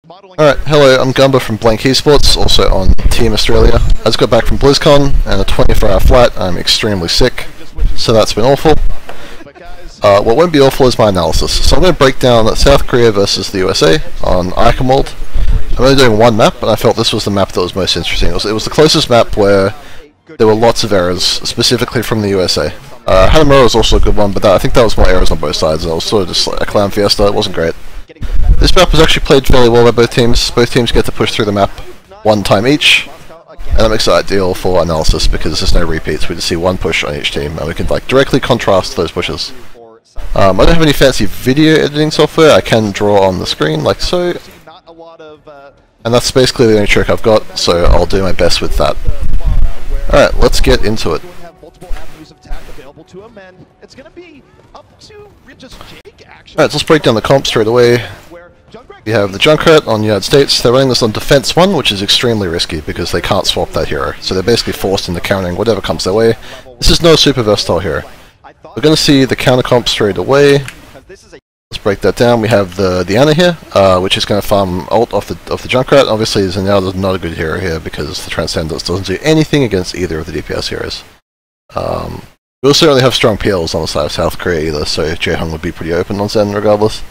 Alright, hello, I'm Gunba from Blank Esports, also on Team Australia. I just got back from BlizzCon and a 24-hour flight. I'm extremely sick, so that's been awful. What won't be awful is my analysis. So I'm going to break down South Korea versus the USA on Eichenwalde. I'm only doing one map, but I felt this was the map that was most interesting. It was the closest map where there were lots of errors, specifically from the USA. Hanamura was also a good one, but I think that was more errors on both sides, and it was sort of just like a clown fiesta. It wasn't great. This map was actually played fairly well by both teams. Both teams get to push through the map one time each, and that makes it ideal for analysis because there's no repeats. We just see one push on each team, and we can like directly contrast those pushes. I don't have any fancy video editing software. I can draw on the screen like so, and that's basically the only trick I've got, so I'll do my best with that. Alright, let's get into it. Alright, so let's break down the comp straight away. We have the Junkrat on the United States. They're running this on Defense 1, which is extremely risky because they can't swap that hero. So they're basically forced into countering whatever comes their way. This is no super versatile hero. We're going to see the counter comp straight away. Let's break that down. We have the Ana here, which is going to farm ult off the Junkrat. Obviously, Zenyatta's not a good hero here because the Transcendence doesn't do anything against either of the DPS heroes. We also don't really have strong PLs on the side of South Korea either, so Jaehong would be pretty open on Zen regardless.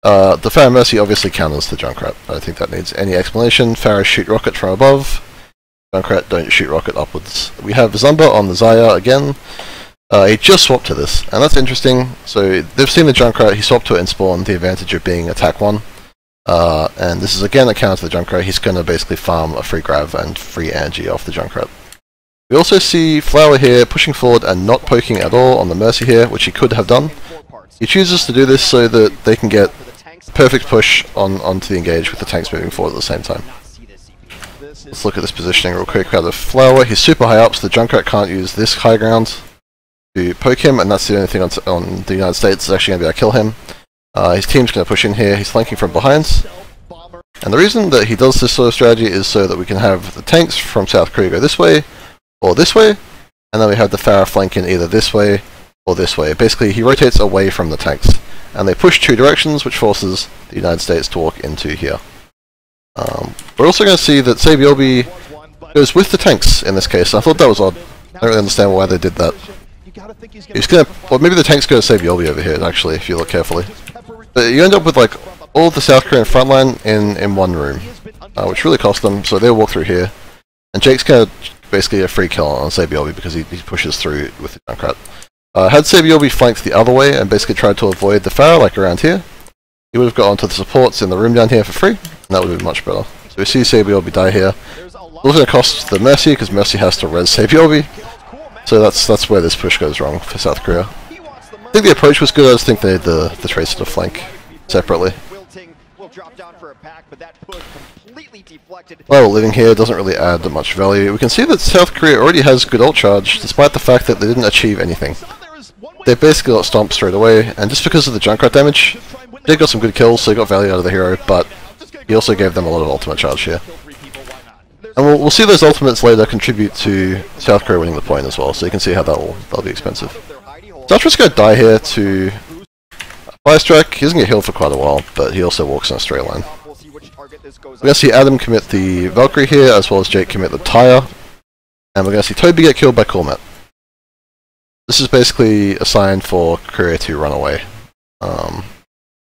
The Pharah Mercy obviously counters the Junkrat. I don't think that needs any explanation. Pharah shoot rocket from above. Junkrat don't shoot rocket upwards. We have Zumba on the Xayah again. He just swapped to this, and that's interesting. So they've seen the Junkrat, he swapped to it in spawn, the advantage of being attack 1. And this is again a counter to the Junkrat. He's going to basically farm a free grab and free energy off the Junkrat. We also see Flower here pushing forward and not poking at all on the Mercy here, which he could have done. He chooses to do this so that they can get a perfect push onto the engage with the tanks moving forward at the same time. Let's look at this positioning real quick. We have the Flower, he's super high up, so the Junkrat can't use this high ground to poke him, and that's the only thing on the United States that's actually going to be able to kill him. His team's going to push in here, he's flanking from behind. And the reason that he does this sort of strategy is so that we can have the tanks from South Korea go this way, or this way, and then we have the Pharah flanking either this way or this way. Basically, he rotates away from the tanks, and they push two directions, which forces the United States to walk into here. We're also going to see that Saebyeolbe goes with the tanks in this case. I thought that was odd. I don't really understand why they did that. He's gonna, well, maybe the tanks go to Saebyeolbe over here, actually, if you look carefully. But you end up with like all of the South Korean frontline in one room, which really cost them. So they'll walk through here, and Jake's gonna basically a free kill on Saebyeolbe because he pushes through with the Junkrat. Had Saebyeolbe flanked the other way and basically tried to avoid the Pharah, like around here, he would have got onto the supports in the room down here for free, and that would have been much better. So we see Saebyeolbe die here. It's also going to cost the Mercy because Mercy has to res Saebyeolbe. So that's where this push goes wrong for South Korea. I think the approach was good, I just think they need the Tracer to flank separately. Well, living here doesn't really add much value. We can see that South Korea already has good ult charge, despite the fact that they didn't achieve anything. They basically got stomped straight away, and just because of the Junkrat damage, they got some good kills, so they got value out of the hero, but he also gave them a lot of ultimate charge here. And we'll see those ultimates later contribute to South Korea winning the point as well, so you can see how that'll be expensive. Zeltra's going to die here to Fire Strike. He doesn't get healed for quite a while, but he also walks in a straight line. We're going to see Adam commit the Valkyrie here, as well as Jake commit the Tyre, and we're going to see Toby get killed by Cormet. This is basically a sign for Korea to run away.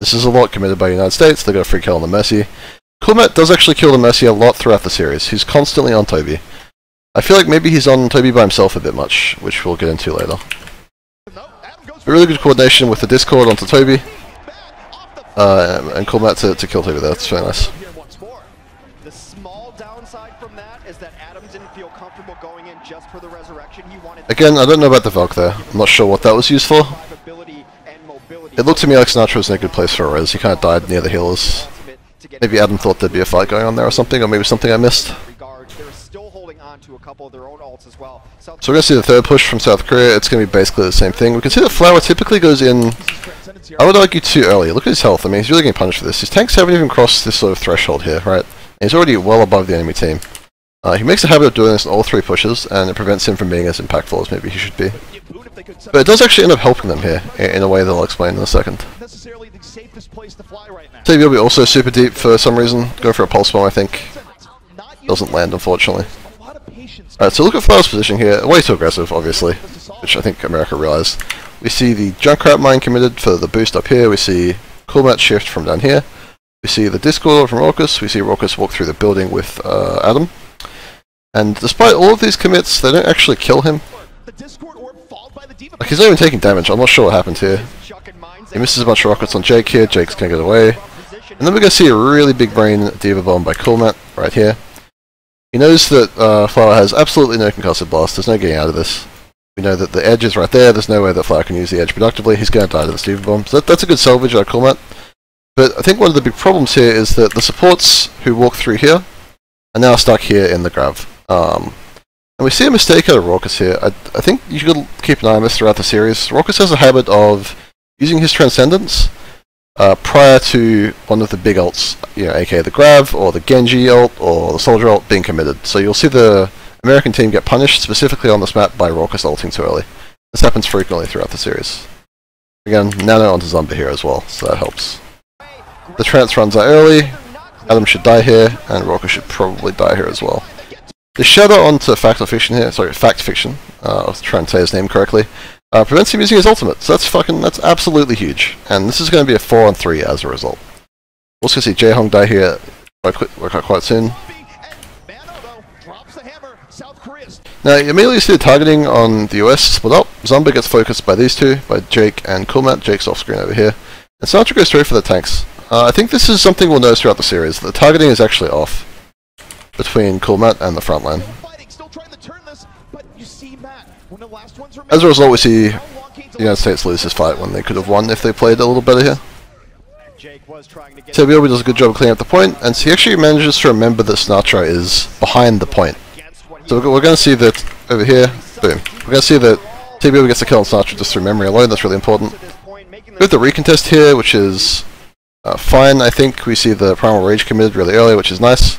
This is a lot committed by the United States. They got a free kill on the Mercy. Cormet does actually kill the Mercy a lot throughout the series. He's constantly on Toby. I feel like maybe he's on Toby by himself a bit much, which we'll get into later. Really good coordination with the Discord onto Toby, and Cormet to kill Toby there. That's very nice. Again, I don't know about the Valk there. I'm not sure what that was used for. It looked to me like Sinatra was in a good place for a res. He kind of died near the healers. Maybe Adam thought there'd be a fight going on there or something, or maybe something I missed. So we're going to see the third push from South Korea. It's going to be basically the same thing. We can see that Flower typically goes in, I would argue, too early. Look at his health. I mean, he's really getting punished for this. His tanks haven't even crossed this sort of threshold here, right? And he's already well above the enemy team. He makes a habit of doing this in all three pushes, and it prevents him from being as impactful as maybe he should be. But it does actually end up helping them here, in a way that I'll explain in a second. TBLB also super deep for some reason. Go for a pulse bomb, I think. Doesn't land, unfortunately. Alright, so look at Flower's position here. Way too aggressive, obviously, which I think America realized. We see the Junkrat mine committed for the boost up here. We see Coolmat shift from down here. We see the Discord from Raucus. We see Raucus walk through the building with Adam. And despite all of these commits, they don't actually kill him. Like, he's not even taking damage. I'm not sure what happened here. He misses a bunch of rockets on Jake here. Jake's gonna get away. And then we're gonna see a really big brain Diva Bomb by Coolmat right here. He knows that Flower has absolutely no concussive blast. There's no getting out of this. We know that the edge is right there. There's no way that Flower can use the edge productively. He's gonna die to this Diva Bomb. So that's a good salvage out of Coolmat. But I think one of the big problems here is that the supports who walk through here are now stuck here in the grav. And we see a mistake out of Raucus here. I think you should keep an eye on this throughout the series. Raucus has a habit of using his Transcendence prior to one of the big ults, you know, aka the Grav, or the Genji ult, or the Soldier ult being committed. So you'll see the American team get punished specifically on this map by Raucus ulting too early. This happens frequently throughout the series. Again, Nano onto Zumba here as well, so that helps. The Trance runs out early, Adam should die here, and Raucus should probably die here as well. The shadow onto Fact Fiction here, sorry, Fact Fiction, I'll try and say his name correctly, prevents him using his ultimate, so that's absolutely huge. And this is going to be a 4-on-3 as a result. We're also going to see Jaehong die here quite soon. Now, you immediately see the targeting on the US split up. Zumba gets focused by these two, by Jake and Coolmat. Jake's off screen over here. And Sinatra goes straight for the tanks. I think this is something we'll notice throughout the series. The targeting is actually off between Coolmat and the front line. As a result, we see the United States lose this fight when they could have won if they played a little better here. TBLB does a good job of cleaning up the point, and he actually manages to remember that Sinatra is behind the point. So we're going to see that over here, boom. We're going to see that TBLB gets a kill on Sinatra just through memory alone. That's really important. We have the recontest here, which is fine. I think we see the Primal Rage committed really early, which is nice.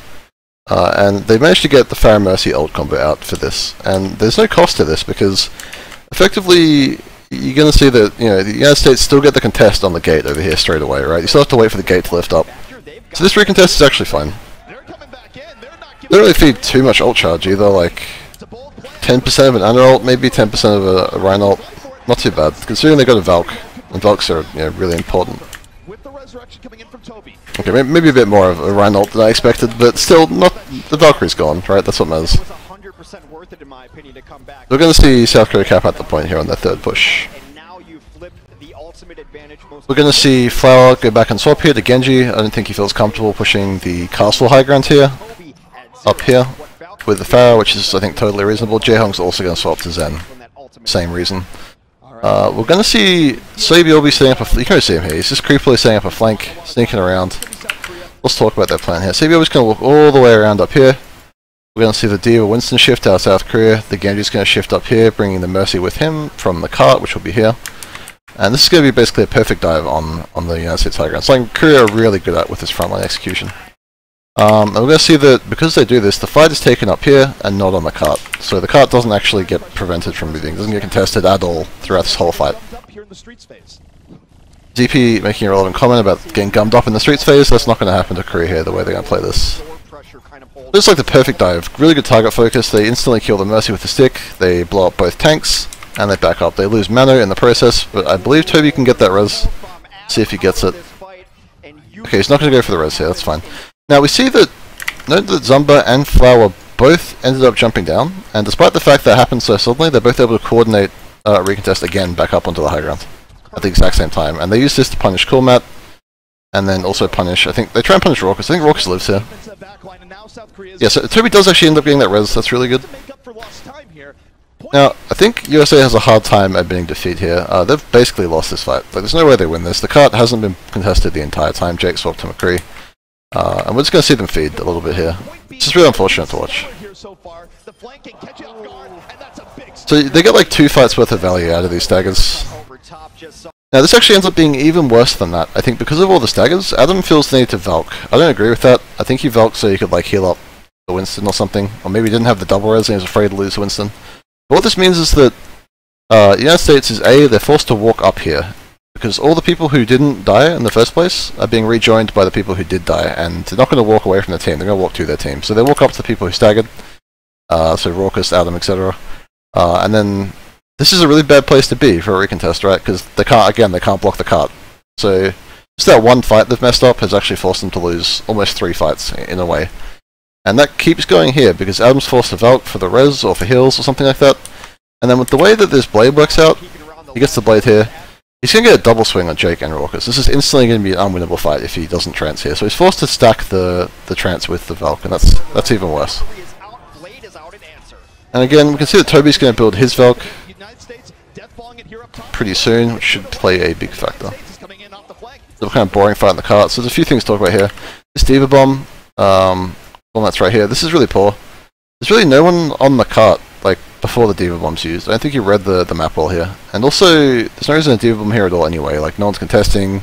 And they managed to get the Pharah Mercy ult combo out for this, and there's no cost to this because effectively you're going to see that, you know, the United States still get the contest on the gate over here straight away, right? You still have to wait for the gate to lift up. So this recontest is actually fine. They don't really feed too much ult charge either, like 10% of an Ana ult, maybe 10% of a Rhine ult. Not too bad, considering they got a Valk, and Valks are, you know, really important. Okay, maybe a bit more of a Rhine ult than I expected, but still, not the Valkyrie's gone, right? That's what matters. We're going to see South Korea cap at the point here on their third push. We're going to see Flower go back and swap here to Genji. I don't think he feels comfortable pushing the castle high ground here, up here, with the Pharah, which is, I think, totally reasonable. Jaehong's also going to swap to Zen. Same reason. We're going to see TBLB setting up a... You can see him here. He's just creepily setting up a flank, sneaking around. Let's talk about their plan here. TBLB's going to walk all the way around up here. We're going to see the Diva Winston shift out of South Korea. The Genji's going to shift up here, bringing the Mercy with him from the cart, which will be here. And this is going to be basically a perfect dive on the United States high ground. Something Korea are really good at with this frontline execution. And we're going to see that because they do this, the fight is taken up here and not on the cart. So the cart doesn't actually get prevented from moving, doesn't get contested at all throughout this whole fight. ZP making a relevant comment about getting gummed up in the streets phase. That's not going to happen to Korea here, the way they're going to play this. It's like the perfect dive. Really good target focus. They instantly kill the Mercy with the stick. They blow up both tanks, and they back up. They lose Mano in the process, but I believe Toby can get that res. See if he gets it. Okay, he's not going to go for the res here. That's fine. Now we see that, note that Zumba and Flower both ended up jumping down, and despite the fact that happened so suddenly, they're both able to coordinate recontest again back up onto the high ground at the exact same time. And they use this to punish Coolmat, and then also punish, I think, they try and punish Raucus. I think Raucus lives here. Yeah, so Toby does actually end up getting that res, that's really good. Now, I think USA has a hard time admitting defeat here. They've basically lost this fight. Like, there's no way they win this. The cart hasn't been contested the entire time. Jake swapped to McCree. And we're just going to see them feed a little bit here. It's just really unfortunate to watch. So they get like 2 fights worth of value out of these staggers. Now this actually ends up being even worse than that. I think because of all the staggers, Adam feels the need to Valk. I don't agree with that. I think he Valked so he could like heal up the Winston or something. Or maybe he didn't have the double res and he was afraid to lose Winston. But what this means is that United States is they're forced to walk up here, because all the people who didn't die in the first place are being rejoined by the people who did die, and they're not going to walk away from their team, they're going to walk to their team. So they walk up to the people who staggered, so Raucous, Adam, etc. And then this is a really bad place to be for a recontest, right? Because they can't block the cart. So just that one fight they've messed up has actually forced them to lose almost 3 fights in a way. And that keeps going here, because Adam's forced to Valk for the res or for heals or something like that. And then with the way that this blade works out, he gets the blade here. He's going to get a double swing on Jake and Raucous. This is instantly going to be an unwinnable fight if he doesn't trance here. So he's forced to stack the trance with the Valk, and that's even worse. And again, we can see that Toby's going to build his Valk pretty soon, which should play a big factor. It's a kind of boring fight in the cart, so there's a few things to talk about here. This Diva Bomb, that's right here. This is really poor. There's really no one on the cart, like, before the Diva Bomb's used. I don't think he read the map well here. And also, there's no reason to Diva Bomb here at all anyway. Like, no one's contesting,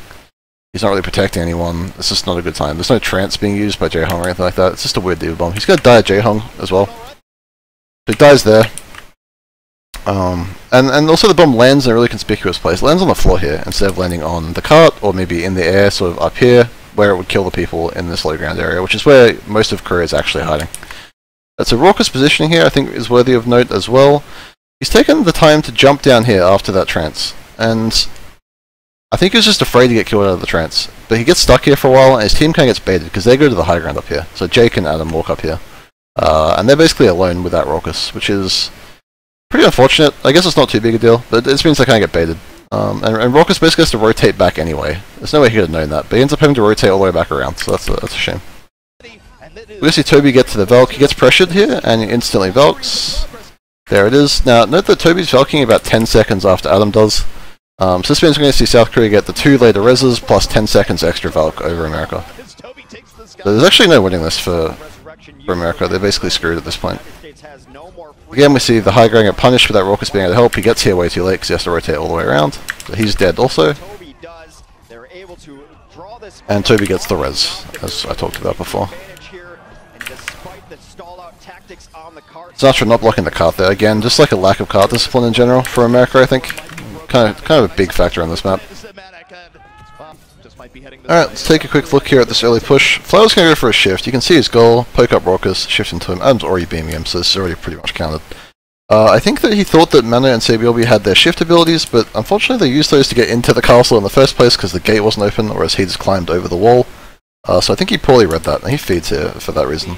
he's not really protecting anyone, it's just not a good time. There's no trance being used by Jaehong or anything like that, it's just a weird Diva Bomb. He's gonna die at Jaehong as well. So he dies there. And also the bomb lands in a really conspicuous place. It lands on the floor here, instead of landing on the cart, or maybe in the air, sort of up here, where it would kill the people in this low ground area, which is where most of Korea is actually hiding. That's a Raucous positioning here, I think is worthy of note as well. He's taken the time to jump down here after that trance, and I think he was just afraid to get killed out of the trance. But he gets stuck here for a while, and his team kind of gets baited, because they go to the high ground up here. So Jake and Adam walk up here. And they're basically alone with that Raucous, which is pretty unfortunate. I guess it's not too big a deal, but it means they kind of get baited. And Raucous basically has to rotate back anyway. There's no way he could have known that, but he ends up having to rotate all the way back around, so that's a shame. We see Toby get to the Valk. He gets pressured here, and he instantly Valks. There it is. Now, note that Toby's Valking about 10 seconds after Adam does. So this means we're going to see South Korea get the 2 later reses, plus 10 seconds extra Valk over America. So there's actually no winning this for America. They're basically screwed at this point. Again, we see the high ground get punished without Raucous being able to help. He gets here way too late because he has to rotate all the way around. So he's dead also. And Toby gets the res, as I talked about before. Sinatra not blocking the cart there. Again, just like a lack of cart discipline in general for America, I think. Kind of a big factor on this map. Alright, let's take a quick look here at this early push. Flower's going to go for a shift. You can see his goal, poke up Raucous, shift into him. Adam's already beaming him, so this is already pretty much counted. I think that he thought that Mana and CBLB had their shift abilities, but unfortunately they used those to get into the castle in the first place because the gate wasn't open, whereas he just climbed over the wall. So I think he poorly read that, and he feeds here for that reason.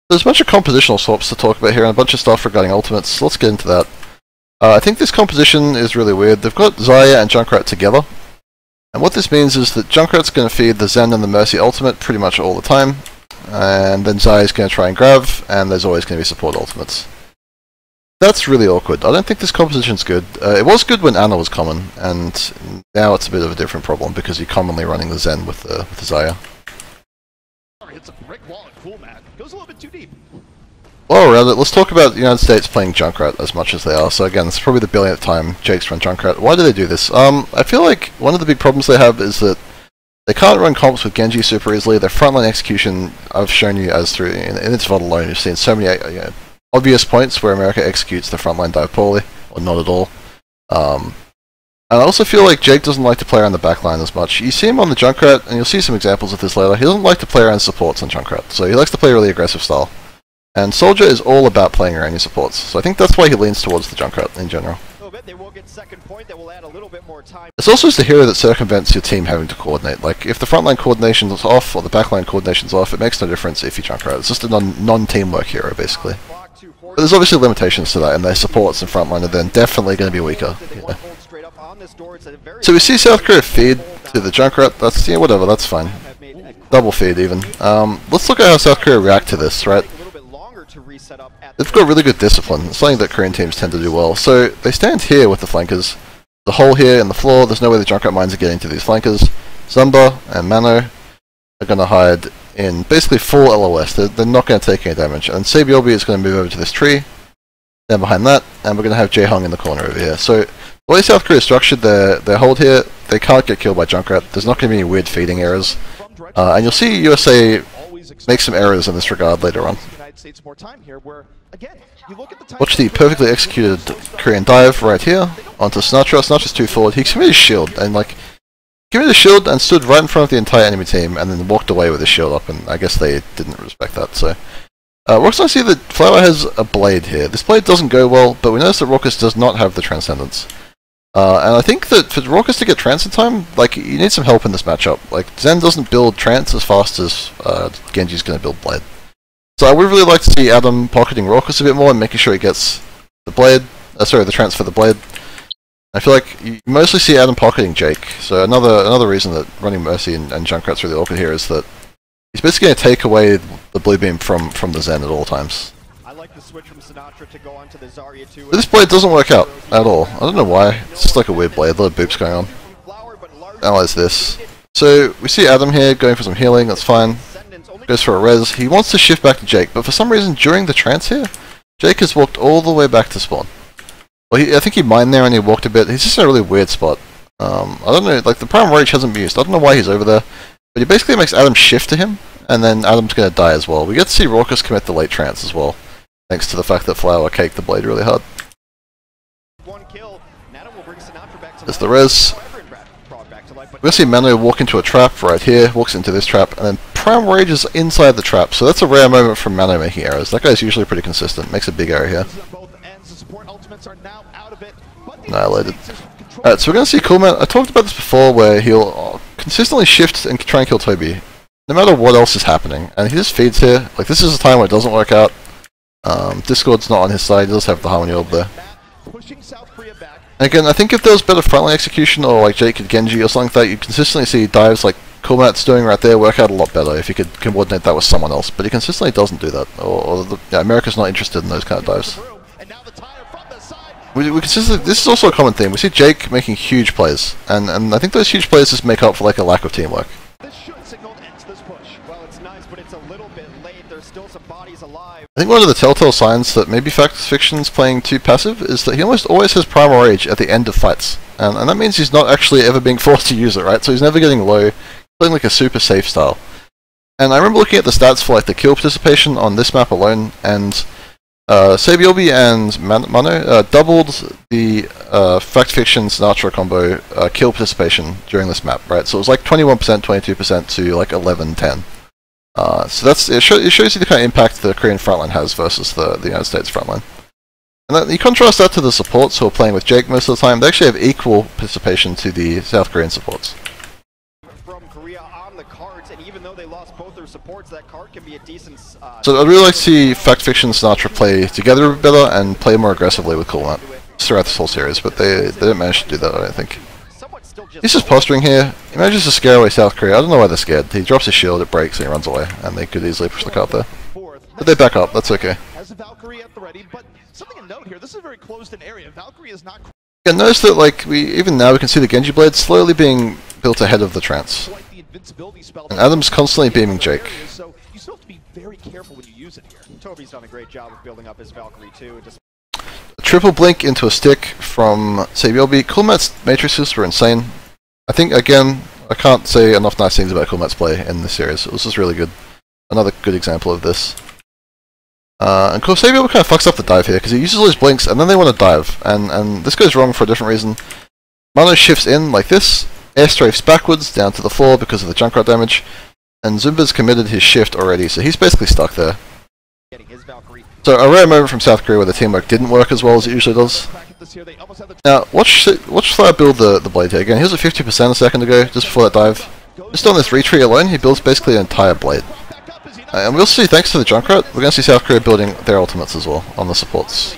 There's a bunch of compositional swaps to talk about here, and a bunch of stuff regarding ultimates, so let's get into that. I think this composition is really weird. They've got Xayah and Junkrat together. And what this means is that Junkrat's going to feed the Zen and the Mercy ultimate pretty much all the time, and then Xayah's going to try and grab, and there's always going to be support ultimates. That's really awkward. I don't think this composition's good. It was good when Ana was common, and now it's a bit of a different problem because you're commonly running the Zen with the Xayah. It's a brick wall and cool, man. Goes a little bit too deep. Well, around it, let's talk about the United States playing Junkrat as much as they are. So again, it's probably the billionth time Jake's run Junkrat. Why do they do this? I feel like one of the big problems they have is that they can't run comps with Genji super easily. Their frontline execution, I've shown you as through in its VOD alone, you've seen so many obvious points where America executes the frontline dive poorly, or not at all. And I also feel like Jake doesn't like to play around the backline as much. You see him on the Junkrat, and you'll see some examples of this later. He doesn't like to play around supports on Junkrat, so he likes to play a really aggressive style. And Soldier is all about playing around your supports, so I think that's why he leans towards the Junkrat in general. It's also just a hero that circumvents your team having to coordinate. Like, if the frontline coordination is off, or the backline coordination is off, it makes no difference if you Junkrat. It's just a non-teamwork hero, basically. But there's obviously limitations to that, and their supports and frontline are then definitely going to be weaker. Yeah. So we see South Korea feed to the Junkrat, that's, yeah, whatever, that's fine. Double feed even. Let's look at how South Korea react to this, right? They've got really good discipline, something that Korean teams tend to do well. So they stand here with the flankers. The hole here in the floor, there's no way the Junkrat mines are getting to these flankers. Zumba and Mano are going to hide in basically full LOS. They're not going to take any damage. And CBLB is going to move over to this tree, then behind that, and we're going to have Jaehong in the corner over here. So the way South Korea is structured their hold here, they can't get killed by Junkrat. There's not going to be any weird feeding errors. And you'll see USA make some errors in this regard later on. United States more time here, where again, you look at the time. Watch the perfectly executed Korean dive right here onto Sinatra. Sinatra's too forward. He committed his shield and like committed his shield and stood right in front of the entire enemy team and then walked away with his shield up, and I guess they didn't respect that. So we're also going to see that Flower has a blade here. This blade doesn't go well, but we notice that Raucus does not have the Transcendence. And I think that for Raucus to get Trance in time, like, you need some help in this matchup. Like, Zen doesn't build Trance as fast as Genji's going to build Blade. So I would really like to see Adam pocketing Raucus a bit more and making sure he gets the Blade, the Trance for the Blade. I feel like you mostly see Adam pocketing Jake. So another reason that running Mercy and Junkrat's really awkward here is that he's basically going to take away the Blue Beam from the Zen at all times. I like the switch from Sinatra to go onto the Zarya too. But this blade doesn't work out at all. I don't know why. It's just like a weird blade. A lot of boops going on. Analyze this. So we see Adam here going for some healing. That's fine. Goes for a res. He wants to shift back to Jake, but for some reason during the trance here, Jake has walked all the way back to spawn. Well, I think he mined there and he walked a bit. He's just in a really weird spot. I don't know. Like the Prime Rage hasn't been used. I don't know why he's over there, but he basically makes Adam shift to him, and then Adam's going to die as well. We get to see Raucus commit the late trance as well, thanks to the fact that Flower caked the blade really hard. There's the res. We're going to see Mano walk into a trap right here, walks into this trap, and then Prime Rage is inside the trap, so that's a rare moment from Mano making errors. That guy's usually pretty consistent, makes a big error here. Annihilated. Alright, so we're going to see Coolman. I talked about this before, where he'll consistently shift and try and kill Toby, no matter what else is happening, and he just feeds here. Like, this is a time where it doesn't work out. Discord's not on his side, he does have the Harmony Orb there. Again, I think if there was better frontline execution, or like Jake and Genji or something like that, you'd consistently see dives like Coolmat's doing right there work out a lot better if you could coordinate that with someone else, but he consistently doesn't do that, America's not interested in those kind of dives. We consistently, this is also a common theme, we see Jake making huge plays, and I think those huge plays just make up for like a lack of teamwork. This should signal ends this push. Well, it's nice, but it's a little bit late. There's still some bodies alive. I think one of the telltale signs that maybe Fiction's playing too passive is that he almost always has Primal Rage at the end of fights. And that means he's not actually ever being forced to use it, right? So he's never getting low, playing like a super safe style. And I remember looking at the stats for like the kill participation on this map alone, and Sabiobi and Mano doubled the Fiction Sinatra combo kill participation during this map, right? So it was like 21%, 22% to like 11-10. So that's it shows you the kind of impact the Korean frontline has versus the United States frontline. And then you contrast that to the supports who are playing with Jake most of the time. They actually have equal participation to the South Korean supports. From Korea on the cards, and even though they lost both their supports, that card can be a decent. So I'd really like to see Fiction and Sinatra play together a bit better and play more aggressively with Coolmat throughout this whole series, but they didn't manage to do that, I don't think. He's just posturing here. He manages to scare away South Korea. I don't know why they're scared. He drops his shield, it breaks, and he runs away. And they could easily push the card there. But they back up, that's okay. As Valkyrie at the ready, but something to note here, this is a very closed-in area. Valkyrie is not... Yeah, notice that like even now we can see the Genji blade slowly being built ahead of the trance. And Adam's constantly beaming Jake. So you still have to be very careful when you use it here. Toby's done a great job of building up his Valkyrie too. A triple blink into a stick from Sabiobi. Coolmat's matrices were insane. I think, again, I can't say enough nice things about Coolmat's play in this series. It was just really good. Another good example of this. And of course, Sabiobi kind of fucks up the dive here, because he uses all his blinks, and then they want to dive. And this goes wrong for a different reason. Mano shifts in like this, air strafes backwards, down to the floor because of the Junkrat damage, and Zumba's committed his shift already, so he's basically stuck there. So a rare moment from South Korea where the teamwork didn't work as well as it usually does. Now, watch Flower build the blade here. Again, he was at 50% a second ago, just before that dive. Just on this retreat alone, he builds basically an entire blade. And we'll see, thanks to the Junkrat, we're going to see South Korea building their ultimates as well, on the supports.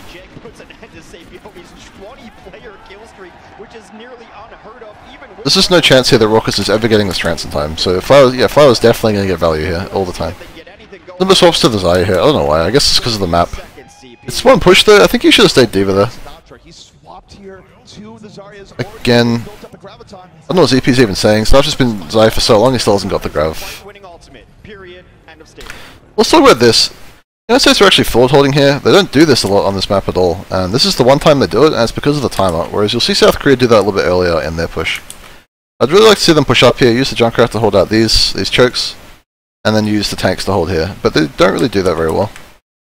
There's just no chance here that Raucus is ever getting this trance in time, so Flower's definitely going to get value here, all the time. Number swaps to the Zarya here, I don't know why, I guess it's because of the map. It's one push though, I think he should have stayed Diva there. Again, I don't know what ZP's even saying, Sinatra's been Zarya for so long, he still hasn't got the Grav. Let's talk about this. The United States are actually forward holding here, they don't do this a lot on this map at all, and this is the one time they do it, and it's because of the timer, whereas you'll see South Korea do that a little bit earlier in their push. I'd really like to see them push up here, use the Junkrat to hold out these chokes. and then use the tanks to hold here. But they don't really do that very well.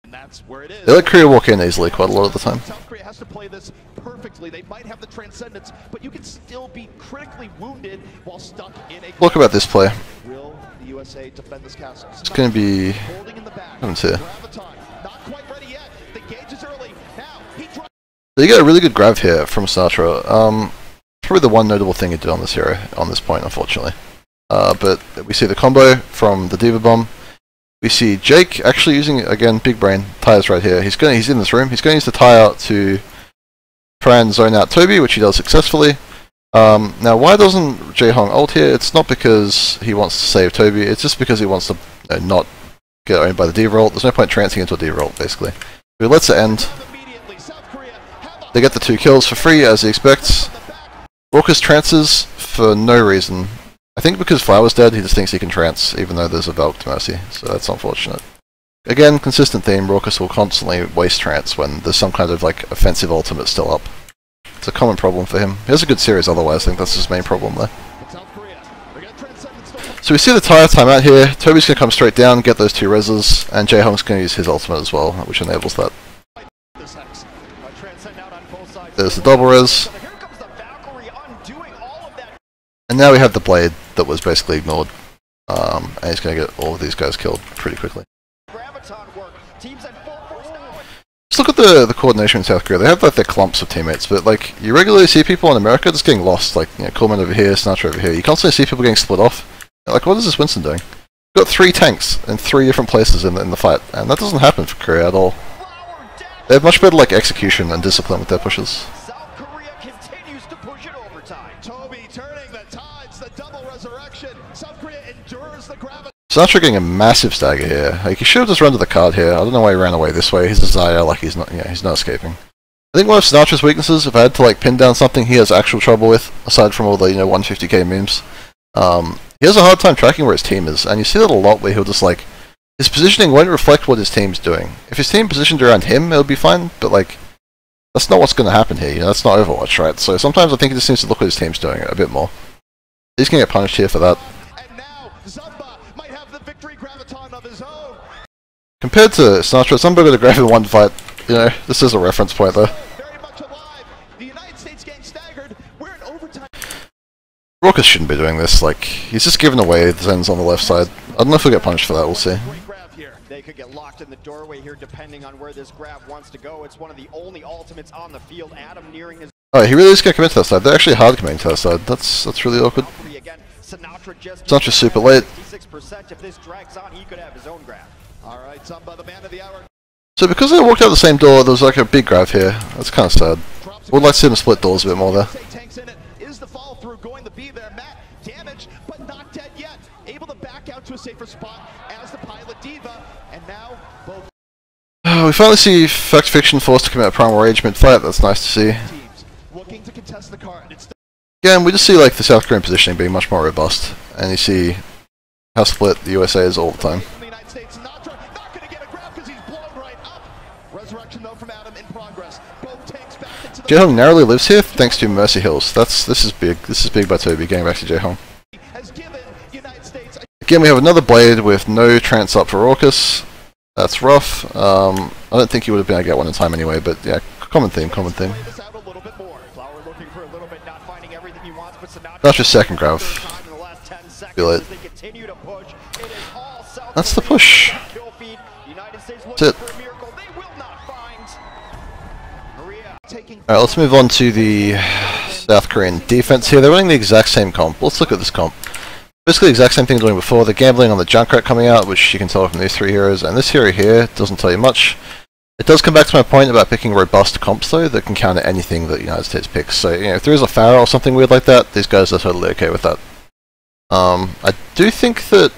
And that's where it is. They let Korea walk in easily quite a lot of the time. South Korea has to play this perfectly. They might have the transcendence, but you can still be critically wounded while stuck in a... Look about this play. Will the USA defend this castle? It's going to be... Holding in the back. Haven't here. Graviton, not quite ready yet. The gauge is early. Now, he tries... So you get a really good grab here from Sinatra. Probably the one notable thing he did on this hero, on this point, unfortunately. But we see the combo from the Diva Bomb. We see Jake actually using, again, big brain, tires right here. He's in this room. He's going to use the tie out to try and zone out Toby, which he does successfully. Now, why doesn't Jaehong ult here? It's not because he wants to save Toby, it's just because he wants to not get owned by the Diva ult. There's no point trancing into a Diva ult, basically. He lets it end. They get the 2 kills for free, as he expects. Raucus trances for no reason. I think because Flower's dead, he just thinks he can trance, even though there's a Valk to Mercy, so that's unfortunate. Again, consistent theme, Raucus will constantly waste trance when there's some kind of like offensive ultimate still up. It's a common problem for him. He has a good series otherwise, I think that's his main problem there. So we see the tire timeout here, Toby's going to come straight down, get those 2 reses, and Jaehong's going to use his ultimate as well, which enables that. There's the double res. And now we have the blade that was basically ignored, and he's going to get all of these guys killed pretty quickly. Just look at the coordination in South Korea. They have like their clumps of teammates, but like you regularly see people in America just getting lost. Like, you know, Coleman over here, Sinatra over here. You constantly see people getting split off. Like, what is this Winston doing? We've got 3 tanks in 3 different places in the fight, and that doesn't happen for Korea at all. They have much better like execution and discipline with their pushes. Sinatra getting a massive stagger here. Like, he should have just run to the card here. I don't know why he ran away this way. He's a Zaya, like he's not escaping. I think one of Sinatra's weaknesses, if I had to like pin down something he has actual trouble with, aside from all the 150k memes, he has a hard time tracking where his team is, and you see that a lot where he'll just like, his positioning won't reflect what his team's doing. If his team positioned around him, it'll be fine, but like, that's not what's going to happen here, that's not Overwatch, right? So sometimes I think he just needs to look what his team's doing a bit more. He's going to get punished here for that. Compared to Sinatra, Gunba got a grab in one fight. This is a reference point though. Raucus shouldn't be doing this, like, he's just giving away the Zens on the left side. I don't know if he'll get punished for that, we'll see. They could get locked in the doorway here depending on where this grab wants to go. It's one of the only ultimates on the field. Adam nearing his... Oh, he really is going to commit to that side. They're actually hard committing to that side. That's really awkward. Sinatra's super late. If this drags on, he could have his own grab. Alright, Gunba, the man of the hour. So because they walked out the same door, there was like a big grab here. That's kind of sad. Would like to see them split doors a bit more there. Is the fall through going to be there? Matt damaged, but not dead yet. Able to back out to a safer spot as the pilot Diva, and now both. We finally see Fact Fiction forced to commit a primal rage mid-fight. That's nice to see. Looking to contest the card. Again, we just see like the South Korean positioning being much more robust, and you see how split the USA is all the time. Jaehong narrowly lives here thanks to Mercy Hills. This is big. This is big by Toby getting back to Jaehong. Again, we have another blade with no trance up for Raucus. That's rough. I don't think he would have been able to get one in time anyway, but yeah, common theme. That's your second grab. Feel it. That's the push. That's it. Alright, let's move on to the South Korean defense here. They're running the exact same comp. Let's look at this comp. Basically the exact same thing they're doing before. They're gambling on the Junkrat coming out, which you can tell from these 3 heroes, and this hero here doesn't tell you much. It does come back to my point about picking robust comps though, that can counter anything that the United States picks. So, if there is a Pharaoh or something weird like that, these guys are totally okay with that. I do think that,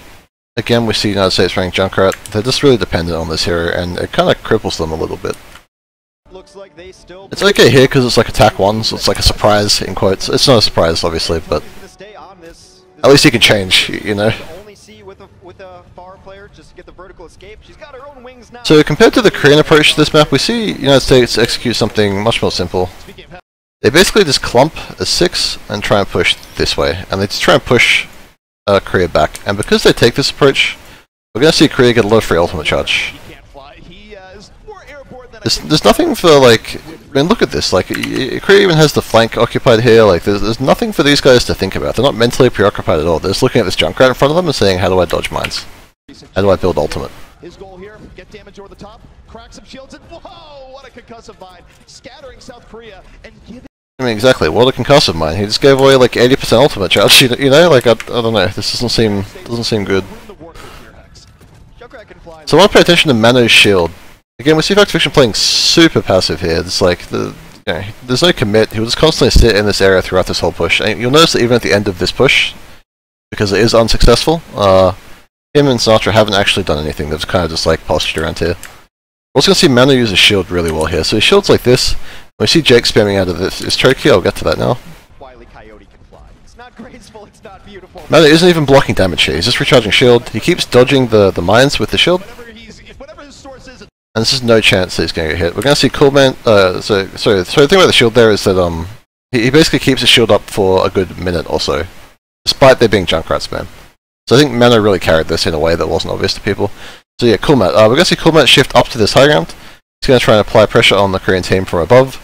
again, we see United States running Junkrat. They're just really dependent on this hero, and it kind of cripples them a little bit. It's okay here because it's like attack 1, so it's like a surprise, in quotes. It's not a surprise, obviously, but at least you can change, So compared to the Korean approach to this map, we see United States execute something much more simple. They basically just clump as 6 and try and push this way, and they just try and push Korea back. And because they take this approach, We're gonna see Korea get a lot of free ultimate charge. He can't fly. He is more airborne than There's nothing for, like, I mean, look at this, like, Korea even has the flank occupied here, like, there's nothing for these guys to think about. They're not mentally preoccupied at all. They're just looking at this Junkrat in front of them and saying, how do I dodge mines? How do I build ultimate? His goal here, get damage over the top, crack some shields, and whoa, what a concussive mine. Scattering South Korea and giving... I mean, exactly, what a concussive mine. He just gave away, like, 80% ultimate charge, you know, like, I don't know, this doesn't seem good. So I want to pay attention to Mano's shield. Again, we see Factifiction playing super passive here. It's like, there's no commit. He will just constantly sit in this area throughout this whole push. And you'll notice that even at the end of this push, because it is unsuccessful, him and Sinatra haven't actually done anything. They've kind of just like postured around here. We're also going to see Mano use his shield really well here. So his shield's like this. When we see Jake spamming out of his choke here, I'll get to that now. Wily Coyote can fly. It's not graceful, it's not beautiful. Mano isn't even blocking damage here. He's just recharging shield. He keeps dodging the mines with the shield. Whatever his source is, And there's just no chance that he's going to get hit. We're going to see Coolman. So the thing about the shield there is that he basically keeps his shield up for a good minute or so, despite there being Junkrat spam. So I think Mano really carried this in a way that wasn't obvious to people. So yeah, Coolmat. We're going to see Coolmat shift up to this high ground. He's going to try and apply pressure on the Korean team from above.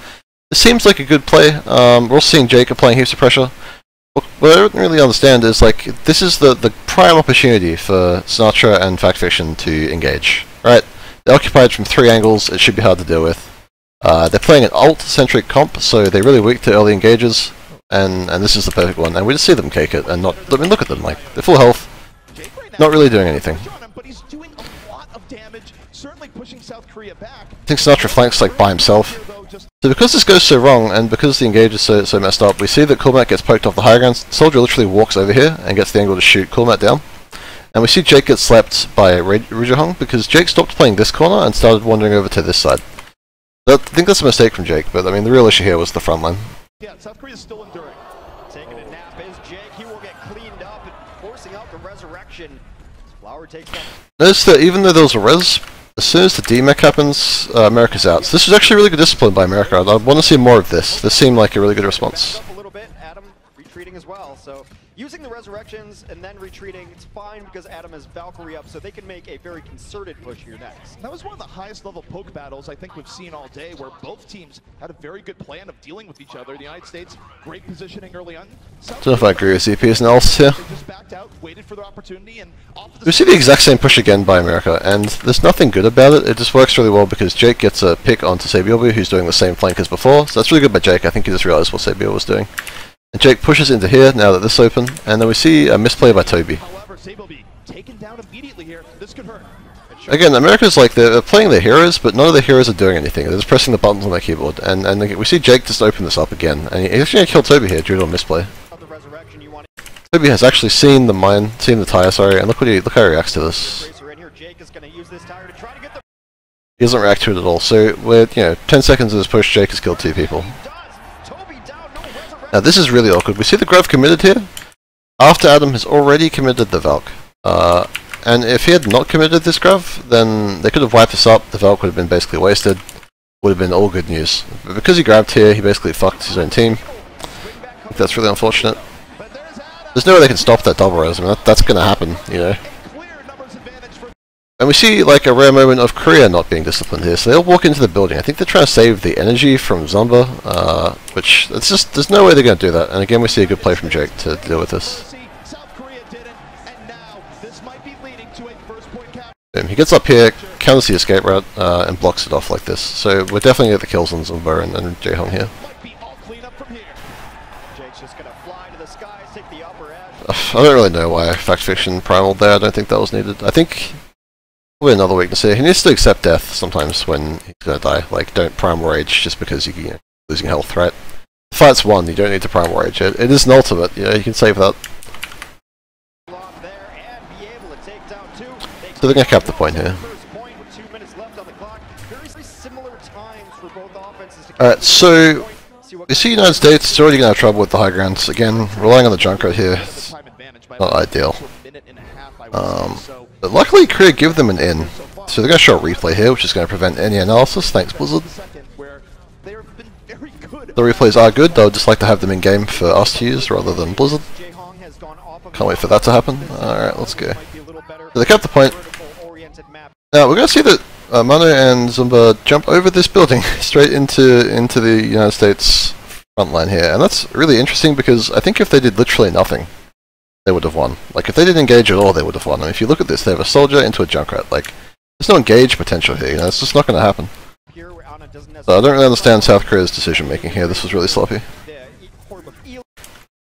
It seems like a good play. We're also seeing Jake applying heaps of pressure. What I don't really understand is, like, this is the prime opportunity for Sinatra and Factfiction to engage, right? They're occupied from 3 angles, it should be hard to deal with. They're playing an ult-centric comp, so they're really weak to early engages, and this is the perfect one. And we just see them cake it, and not, I mean, look at them, like, they're full health, not really doing anything. but he's doing a lot of damage, certainly pushing South Korea back. I think Sinatra flanks, like, by himself. So because this goes so wrong, and because the engage is so messed up, we see that Coolmat gets poked off the high ground. Soldier literally walks over here and gets the angle to shoot Coolmat down. And we see Jake get slapped by Rujahong because Jake stopped playing this corner and started wandering over to this side. I think that's a mistake from Jake, but I mean the real issue here was the front line. Yeah, South Korea's still enduring. Taking a nap is Jake. He will get cleaned up and forcing out the resurrection. Flower takes up. Notice that even though there was a res, as soon as the DMEC happens, America's out. So this was actually really good discipline by America. I want to see more of this. This seemed like a really good response. Up a little bit, Adam retreating as well. So using the resurrections and then retreating, it's fine because Adam has Valkyrie up, so they can make a very concerted push here next. That was one of the highest level poke battles I think we've seen all day, where both teams had a very good plan of dealing with each other. The United States, great positioning early on. I don't know if I agree with CP's analysis here. They just backed out, waited for their opportunity, and off the We see the exact same push again by America, and there's nothing good about it. It just works really well because Jake gets a pick onto Sabiobu, who's doing the same flank as before. So that's really good by Jake. I think he just realized what Sabiobu was doing. And Jake pushes into here now that this is open, and then we see a misplay by Toby. However, Sabiobu taken down immediately here. This could hurt. Again, America's like, they're playing their heroes, but none of the heroes are doing anything. They're just pressing the buttons on their keyboard. And we see Jake just open this up again, and he's actually going to kill Toby here due to a misplay. Toby has actually seen the mine, seen the tire, sorry, and look how he reacts to this. He doesn't react to it at all. So we're 10 seconds of this push, Jake has killed 2 people. Now this is really awkward. We see the Grav committed here after Adam has already committed the Valk. And if he had not committed this Grav, then they could have wiped this up. The Valk would have been basically wasted. Would have been all good news. But because he grabbed here, he basically fucked his own team. I think that's really unfortunate. There's no way they can stop that double res. I mean, that's going to happen, you know. And we see like a rare moment of Korea not being disciplined here. So they'll walk into the building. I think they're trying to save the energy from Zomba, which it's just there's no way they're going to do that. And again, we see a good play from Jake to deal with this. He gets up here, counters the escape route, and blocks it off like this. So we're definitely going to get the kills on Zomba and Jaehong here. I don't really know why Factfiction primaled there. I don't think that was needed. I think probably another weakness here. He needs to accept death sometimes when he's going to die. Like, don't primal rage just because you're losing health, right? The fight's won, you don't need to primal rage. It is an ultimate, you can save that. So they're going to cap the point here. Alright, so you see United States is already going to have trouble with the high grounds. Again, relying on the Junkrat here, not ideal. But luckily Korea give them an in. So they're going to show a replay here, which is going to prevent any analysis. Thanks, Blizzard. The replays are good, though I'd just like to have them in game for us to use rather than Blizzard. Can't wait for that to happen. Alright, let's go. So they kept the point. oriented map. Now we're going to see that Manu and Zumba jump over this building straight into the United States front line here, and that's really interesting because I think if they did literally nothing, they would have won. Like if they didn't engage at all, they would have won. And if you look at this, they have a soldier into a Junkrat. Like there's no engage potential here. You know, it's just not going to happen. So I don't really understand South Korea's decision making here. This was really sloppy.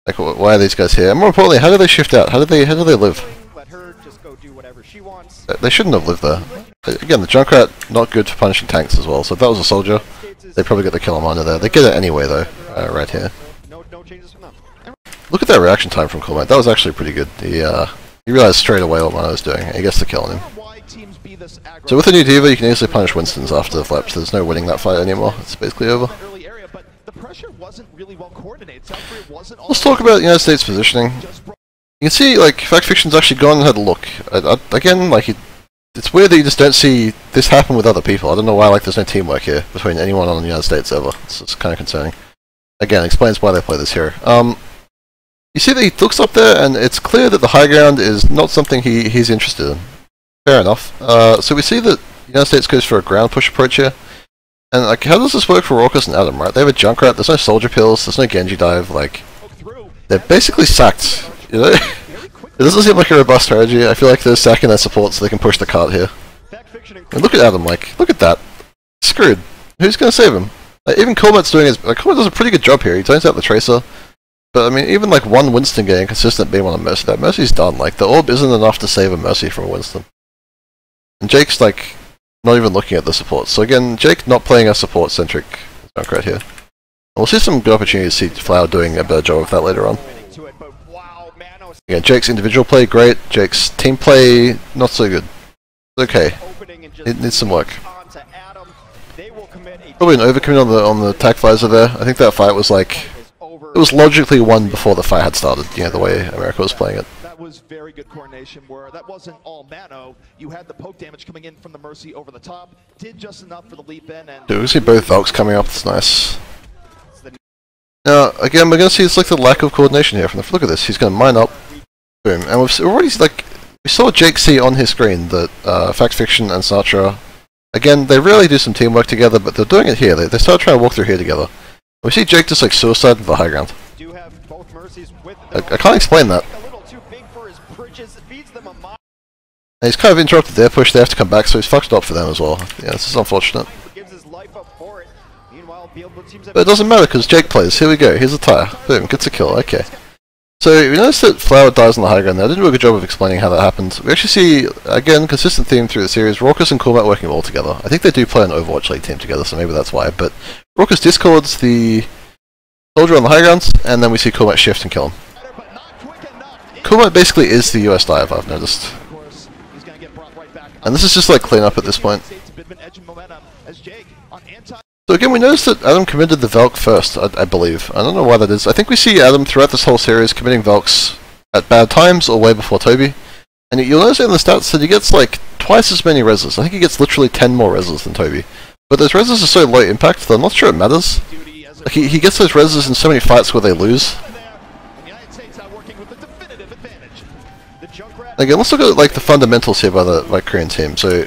Like why are these guys here? And more importantly, how do they shift out? How do they live? They shouldn't have lived there. Again, the Junkrat, not good for punishing tanks as well, so if that was a soldier, they probably get the kill on under there. They get it anyway though, right here. Look at that reaction time from Coolmate, that was actually pretty good. He realized straight away what I was doing, and he gets the kill on him. So with the new D.Va, you can easily punish Winston's after the flaps. There's no winning that fight anymore, it's basically over. Let's talk about the United States positioning. You can see, like, Fact Fiction's actually gone and had a look. Again, like, it's weird that you just don't see this happen with other people. I don't know why, like, there's no teamwork here between anyone on the United States ever. It's kind of concerning. Again, explains why they play this hero. You see that he looks up there, and it's clear that the high ground is not something he's interested in. Fair enough. So we see that the United States goes for a ground push approach here. And, like, how does this work for Raucus and Adam, right? They have a Junkrat, there's no soldier pills, there's no Genji dive, like... They're basically sacked, you know? It doesn't seem like a robust strategy. I feel like they're sacking their support so they can push the cart here. I mean, look at Adam, like, look at that. Screwed. Who's gonna save him? Like, even Coolmate's doing his... Like, Coolmate does a pretty good job here, he turns out the Tracer. But, I mean, even, like, one Winston getting consistent beam on a Mercy, that Mercy's done. Like, the orb isn't enough to save a Mercy from a Winston. And Jake's, like, not even looking at the support. So again, Jake not playing a support-centric Junkrat here. We'll see some good opportunities to see Flower doing a better job of that later on. Again, Jake's individual play, great. Jake's team play, not so good. Okay. It needs some work. Probably an overcommit on the attack visor there. I think that fight was like... It was logically won before the fight had started, you know, the way America was playing it. That was very good coordination where that wasn't all Mano. You had the poke damage coming in from the Mercy over the top. Did just enough for the leap in and... Dude, we see both Valks coming up, that's nice. Now, again, we're going to see it's like the lack of coordination here. From the look at this, he's going to mine up, boom, and we've already like we saw Jake see on his screen that Fact Fiction and Sinatra, again, they really do some teamwork together, but they're doing it here. They start trying to walk through here together. We see Jake just like suicide into the high ground. I can't explain that. And he's kind of interrupted their push. They have to come back, so he's fucked up for them as well. Yeah, this is unfortunate. But it doesn't matter because Jake plays. Here we go. Here's a tire. Boom. Gets a kill. Okay. So we notice that Flower dies on the high ground there. I didn't do a good job of explaining how that happened. We actually see, again, consistent theme through the series. Raucus and Coolmate working well together. I think they do play an Overwatch League team together, so maybe that's why. But Raucus discords the soldier on the high ground, and then we see Coolmate shift and kill him. Coolmate basically is the US dive, I've noticed. And this is just like clean up at this point. So again, we noticed that Adam committed the Valk first, I believe. I don't know why that is. I think we see Adam throughout this whole series committing Valks at bad times or way before Toby. And you'll notice in the stats that he gets like twice as many reses. I think he gets literally 10 more reses than Toby. But those reses are so low impact that I'm not sure it matters. Like he gets those reses in so many fights where they lose. Again, let's look at like the fundamentals here by the Korean team. So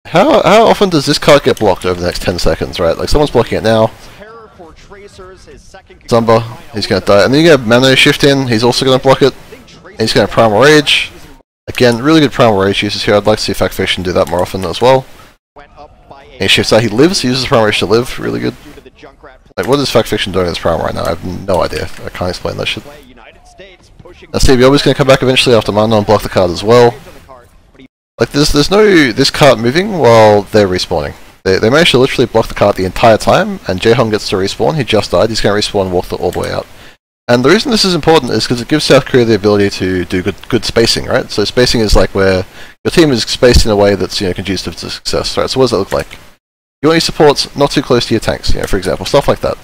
how often does this card get blocked over the next 10 seconds, right? Like someone's blocking it now. Zumba, he's going to die. And then you get Mano shift in, he's also going to block it. And he's going to Primal Rage. Again, really good Primal Rage uses here. I'd like to see Fact Fiction do that more often as well. And he shifts out, he lives, he uses Primal Rage to live, really good. Like what is Fact Fiction doing in this Primal right now? I have no idea. I can't explain that shit. Now Stevie Obi's going to come back eventually after Mano and block the card as well. Like there's no this cart moving while they're respawning. They managed to literally block the cart the entire time, and Jaehong gets to respawn. He just died. He's going to respawn and walk all the way out. And the reason this is important is because it gives South Korea the ability to do good spacing, right? So spacing is like where your team is spaced in a way that's conducive to success, right? So what does that look like? You want your supports not too close to your tanks, for example, stuff like that.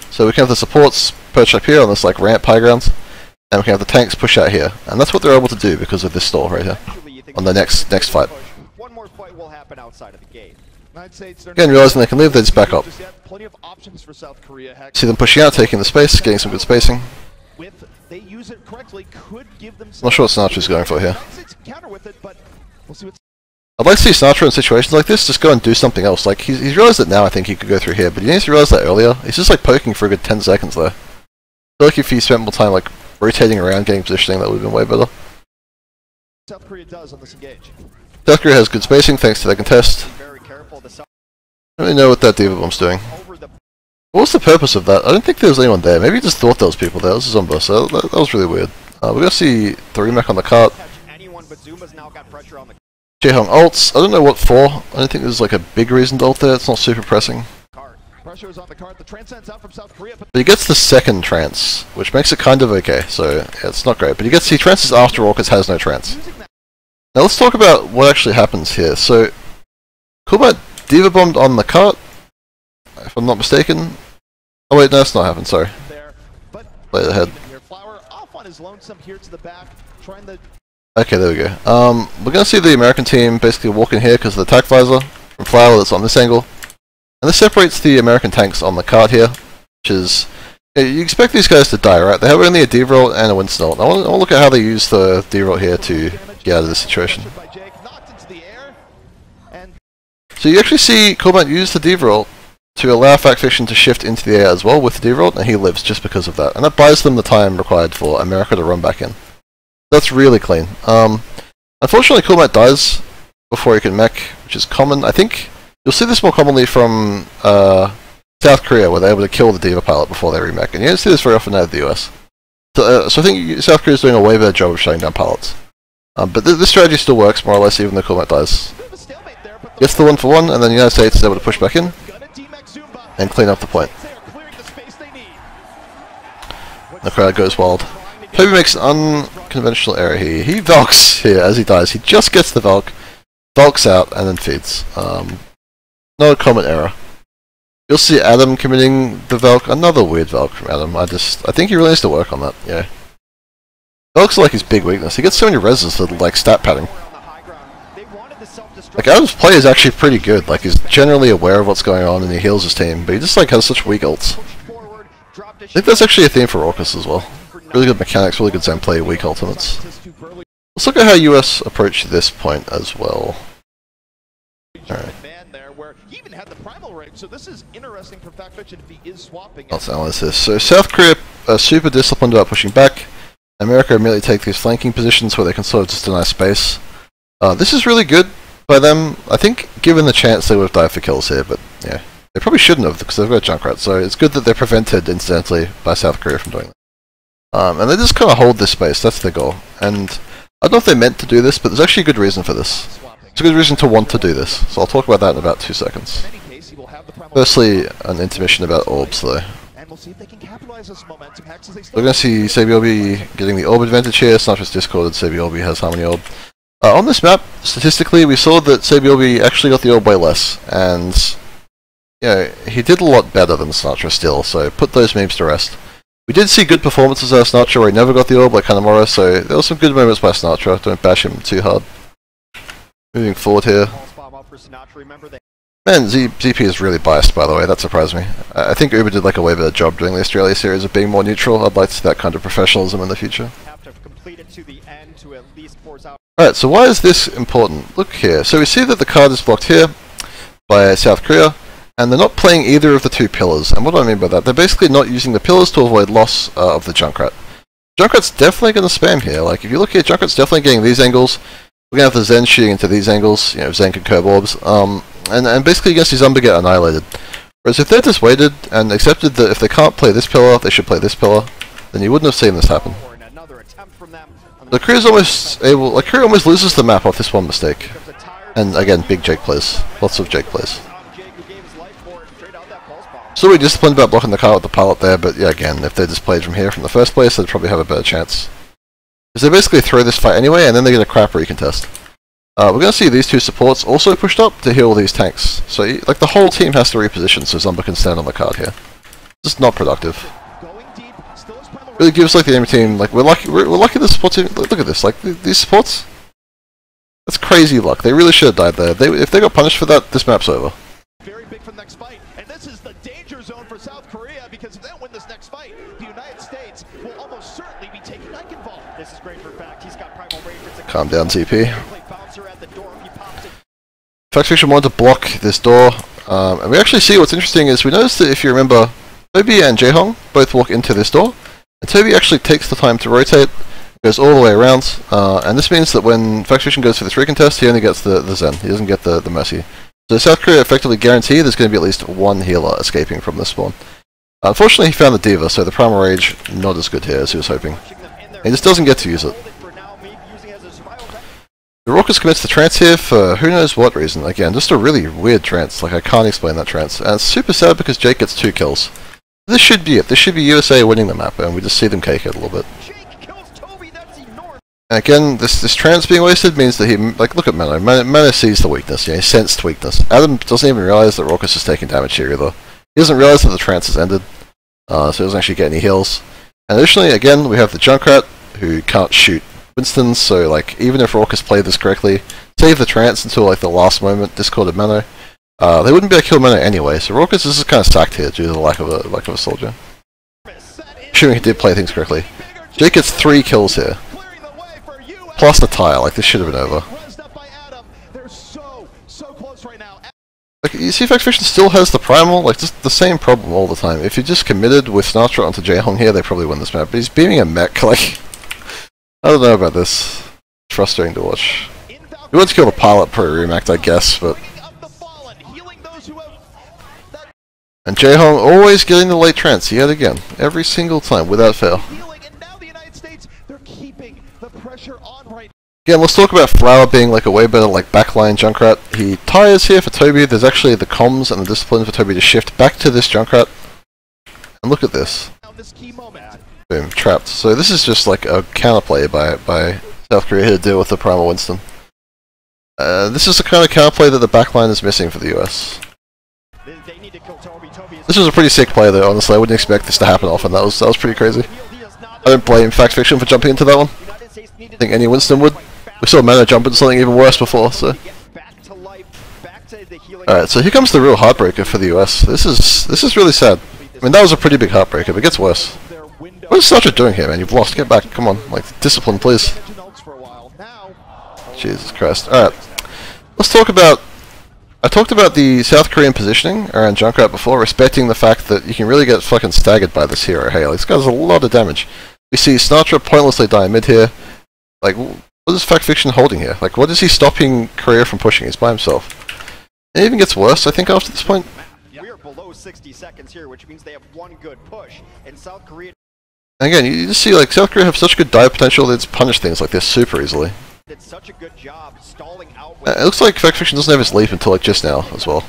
So we can have the supports perched up here on this like ramp high ground, and we can have the tanks push out here, and that's what they're able to do because of this stall right here. On the next fight. One more fight will happen outside of the gate. Again, realizing they can leave, they just back up. See them pushing out, taking the space, getting some good spacing. Not sure what Sinatra's going for here. I'd like to see Sinatra in situations like this just go and do something else. Like, he's realised it now, I think he could go through here, but he needs to realise that earlier. He's just like poking for a good 10 seconds there. I feel like if he spent more time like rotating around, getting positioning, that would have been way better. South Korea does on this engage. South Korea has good spacing thanks to their contest. I don't really know what that Diva Bomb's doing. What was the purpose of that? I don't think there was anyone there. Maybe he just thought there was people there. It was a Zumba, so that was really weird. We're gonna see the remake on the cart. Jaehong ults. I don't know what for. I don't think there's like a big reason to ult there. It's not super pressing. Pressure is on the cart. The trance sends out from South Korea, but he gets the second trance, which makes it kind of okay. So yeah, it's not great, but he trances after Orcus has no trance. Now let's talk about what actually happens here. So Kubat Diva bombed on the cart, if I'm not mistaken. Oh wait, no, that's not happened. Sorry. Play ahead. Okay, there we go. We're gonna see the American team basically walk in here because of the attack visor from Flower that's on this angle. And this separates the American tanks on the cart here, which is... You expect these guys to die, right? They have only a D-roll and a Winston ult. I want to look at how they use the D-roll here to get out of this situation. So you actually see Corban use the D-roll to allow Fact Fiction to shift into the air as well with the D-roll, and he lives just because of that. And that buys them the time required for America to run back in. That's really clean. Unfortunately, Corban dies before he can mech, which is common. I think you'll see this more commonly from South Korea, where they're able to kill the Diva pilot before they remech, and you don't see this very often out of the US. So I think South Korea is doing a way better job of shutting down pilots. But this strategy still works, more or less, even though Cormac dies. Gets the 1-for-1, and then the United States is able to push back in and clean up the point. The crowd goes wild. Toby makes an unconventional error here. He Valks here as he dies. He just gets the Valk, Valks out, and then feeds. No common error. You'll see Adam committing the Valk. Another weird Valk from Adam. I think he really needs to work on that. Yeah. Valk's like his big weakness. He gets so many reses that like stat padding. Like Adam's play is actually pretty good. Like he's generally aware of what's going on and he heals his team, but he just like has such weak ults. I think that's actually a theme for Orcus as well. Really good mechanics, really good zone play, weak ultimates. Let's look at how US approach this point as well. Alright. Let's analyze this. So South Korea are super disciplined about pushing back. America immediately take these flanking positions where they can sort of just deny space. This is really good by them. I think given the chance they would have died for kills here, but yeah. They probably shouldn't have because they've got Junkrat, so it's good that they're prevented incidentally by South Korea from doing that. And they just kind of hold this space, that's their goal. And I don't know if they meant to do this, but there's actually a good reason for this. It's a good reason to want to do this, so I'll talk about that in about 2 seconds. Firstly, an intermission about orbs though. We're going to see Sabiorbi getting the orb advantage here. It's not just discorded, Sabiorbi has Harmony Orb. On this map, statistically, we saw that Sabiorbi actually got the orb way less, and he did a lot better than Sinatra still, so put those memes to rest. We did see good performances out of Sinatra where he never got the orb like Kanamura, so there were some good moments by Sinatra, don't bash him too hard. Moving forward here. Man, ZP is really biased by the way, that surprised me. I think Uber did like a way better job doing the Australia series of being more neutral. I'd like to see that kind of professionalism in the future. Alright, so why is this important? Look here, so we see that the card is blocked here by South Korea, and they're not playing either of the 2 pillars. And what do I mean by that? They're basically not using the pillars to avoid loss of the Junkrat. Junkrat's definitely going to spam here. Like, if you look here, Junkrat's definitely getting these angles. We're going to have the Zen shooting into these angles. Zen can curb orbs. And basically against his Zumba get annihilated. Whereas if they're just waited and accepted that if they can't play this pillar, they should play this pillar, then you wouldn't have seen this happen. The Korea's almost able, like Korea almost loses the map off this one mistake. And again, big Jake plays. Lots of Jake plays. Still really disciplined about blocking the car with the pilot there, but yeah, again, if they just played from here from the first place, they'd probably have a better chance. Because they basically throw this fight anyway, and then they get a crap recontest. We're going to see these 2 supports also pushed up to heal these tanks. So, like, the whole team has to reposition so Zumba can stand on the card here. Just not productive. Really gives, like, the enemy team, like, we're lucky the support team, look at this, like, these supports. That's crazy luck. They really should have died there. If they got punished for that, this map's over. Very big for the next fight, and this is the danger zone for South Korea, because if they don't win this next fight, the United States will almost certainly be taking Eichenwalde. This is great for fact. He's got primal rage. Calm down, TP. Faction wanted to block this door, and we actually see what's interesting is we notice that if you remember, Toby and Jaehong both walk into this door, and Toby actually takes the time to rotate, goes all the way around, and this means that when Faction goes for this recontest, he only gets the Zen, he doesn't get the Mercy. So South Korea effectively guarantee there's going to be at least one healer escaping from this spawn. Unfortunately, he found the Diva, so the Primal Rage not as good here as he was hoping. He just doesn't get to use it. The Raucous commits the trance here for who knows what reason. Again, just a really weird trance, like I can't explain that trance. And it's super sad because Jake gets 2 kills. This should be it. This should be USA winning the map, and we just see them cake it a little bit. And again, this trance being wasted means that he, like, look at Mano. Mano sees the weakness, he sensed weakness. Adam doesn't even realize that Raucous is taking damage here either. He doesn't realize that the trance has ended, so he doesn't actually get any heals. And additionally, again, we have the Junkrat, who can't shoot Winston, so, like, even if Raucous played this correctly, save the trance until, like, the last moment, discarded Mano, they wouldn't be able to kill Mano anyway, so Raucous is just kind of sacked here due to the lack of a soldier. Assuming he did play things correctly. Jake gets 3 kills here. Plus the tire, like this should have been over. Like, you see Faction still has the Primal, like just the same problem all the time. If you just committed with Sinatra onto Jaehong here, they probably win this map. But he's beaming a mech, like, I don't know about this. It's frustrating to watch. He wants to kill the pilot per remax, I guess, but... And Jaehong always getting the late trance, yet again. Every single time, without fail. Again, let's talk about Flower being like a way better like backline Junkrat. He tires here for Toby. There's actually the comms and the discipline for Toby to shift back to this Junkrat. And look at this. Boom, trapped. So this is just like a counterplay by South Korea here to deal with the Primal Winston. This is the kind of counterplay that the backline is missing for the US. This was a pretty sick play though, honestly. I wouldn't expect this to happen often. That was pretty crazy. I don't blame Faction for jumping into that one. I think any Winston would. We saw Mano jump into something even worse before, so... Alright, so here comes the real heartbreaker for the US. This is really sad. I mean, that was a pretty big heartbreaker, but it gets worse. What is Sinatra doing here, man? You've lost. Get back. Come on. Like, discipline, please. Jesus Christ. Alright. Let's talk about... I talked about the South Korean positioning around Junkrat before, respecting the fact that you can really get fucking staggered by this hero. Hey, this guy does a lot of damage. We see Sinatra pointlessly die mid here. Like, what is Faction holding here? Like, what is he stopping Korea from pushing? He's by himself. It even gets worse, I think, after this point. We are below 60 seconds here, which means they have one good push, and South Korea... And again, you just see, like, South Korea have such good dive potential that it's punish things like this super easily. Did such a good job stalling out... It looks like Faction doesn't have his leap until, like, just now, as well.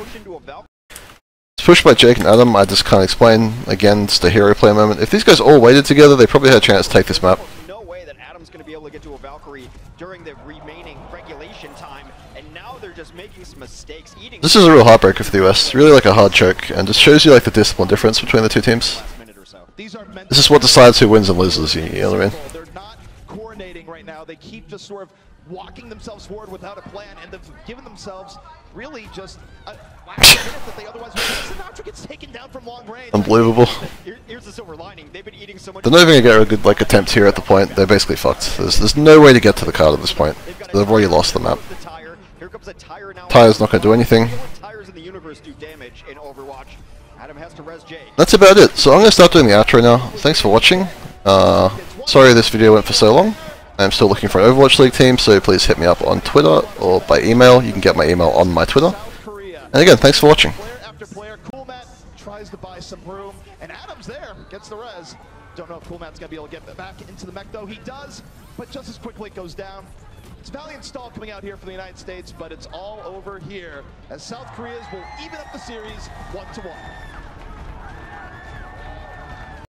It's pushed by Jake and Adam, I just can't explain. Again, just a hero play moment. If these guys all waited together, they probably had a chance to take this map. No way that Adam's going to be able to get to a Valkyrie during the remaining regulation time, and now they're just making some mistakes. This is a real heartbreaker for the US. Really like a hard choke, and just shows you like the discipline difference between the two teams. This is what decides who wins and loses, you know what I mean? They're not coordinating right now. They keep just sort of walking themselves forward without a plan, and they've given themselves really just a lack of chance that they otherwise would. Sinatra gets taken down from long range. Unbelievable. Here's the silver lining. They've been eating so much. They're not even gonna get a good like attempt here at the point. They're basically fucked. There's no way to get to the card at this point. They've already lost the map. Tire's not gonna do anything. Tires in the universe do damage in Overwatch. Adam has to res J. That's about it. So I'm gonna start doing the outro now. Thanks for watching. Sorry this video went for so long. I'm still looking for an Overwatch League team, so please hit me up on Twitter or by email. You can get my email on my Twitter. And again, thanks for watching. Player after player, Coolmat tries to buy some room, and Adam's there, gets the res. Don't know if Coolmat's gonna be able to get back into the mech though. He does, but just as quickly it goes down. It's Valiant Stall coming out here from the United States, but it's all over here as South Korea's will even up the series 1-1.